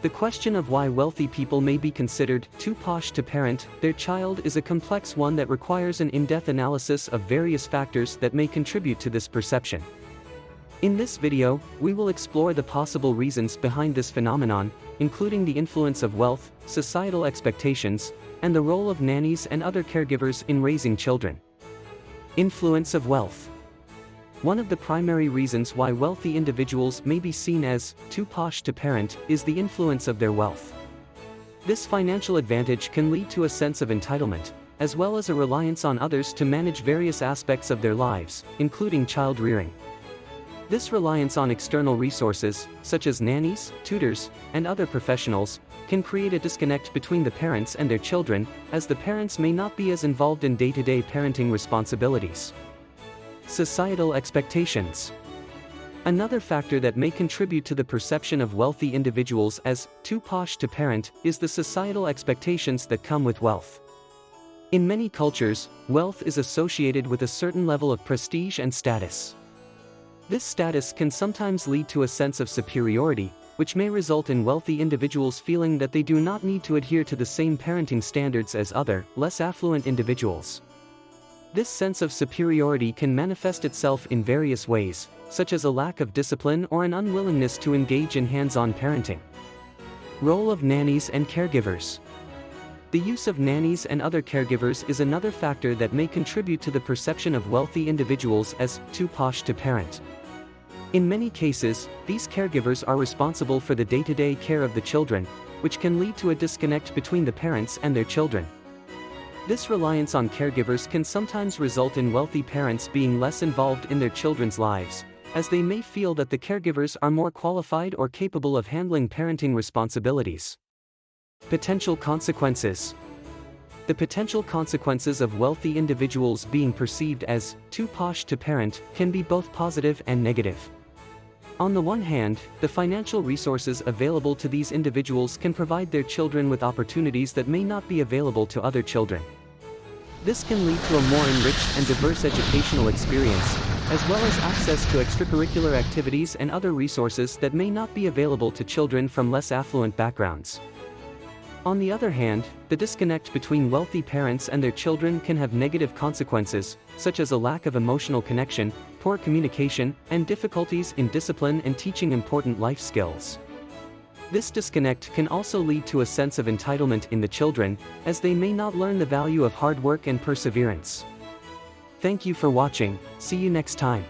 The question of why wealthy people may be considered too posh to parent their child is a complex one that requires an in-depth analysis of various factors that may contribute to this perception. In this video, we will explore the possible reasons behind this phenomenon, including the influence of wealth, societal expectations, and the role of nannies and other caregivers in raising children. Influence of wealth. One of the primary reasons why wealthy individuals may be seen as too posh to parent is the influence of their wealth. This financial advantage can lead to a sense of entitlement, as well as a reliance on others to manage various aspects of their lives, including child rearing. This reliance on external resources, such as nannies, tutors, and other professionals, can create a disconnect between the parents and their children, as the parents may not be as involved in day-to-day parenting responsibilities. Societal expectations. Another factor that may contribute to the perception of wealthy individuals as too posh to parent is the societal expectations that come with wealth. In many cultures, wealth is associated with a certain level of prestige and status. This status can sometimes lead to a sense of superiority, which may result in wealthy individuals feeling that they do not need to adhere to the same parenting standards as other, less affluent individuals. This sense of superiority can manifest itself in various ways, such as a lack of discipline or an unwillingness to engage in hands-on parenting. Role of nannies and caregivers. The use of nannies and other caregivers is another factor that may contribute to the perception of wealthy individuals as too posh to parent. In many cases, these caregivers are responsible for the day-to-day care of the children, which can lead to a disconnect between the parents and their children. This reliance on caregivers can sometimes result in wealthy parents being less involved in their children's lives, as they may feel that the caregivers are more qualified or capable of handling parenting responsibilities. Potential consequences. The potential consequences of wealthy individuals being perceived as too posh to parent can be both positive and negative. On the one hand, the financial resources available to these individuals can provide their children with opportunities that may not be available to other children. This can lead to a more enriched and diverse educational experience, as well as access to extracurricular activities and other resources that may not be available to children from less affluent backgrounds. On the other hand, the disconnect between wealthy parents and their children can have negative consequences, such as a lack of emotional connection, poor communication, and difficulties in discipline and teaching important life skills. This disconnect can also lead to a sense of entitlement in the children, as they may not learn the value of hard work and perseverance. Thank you for watching. See you next time.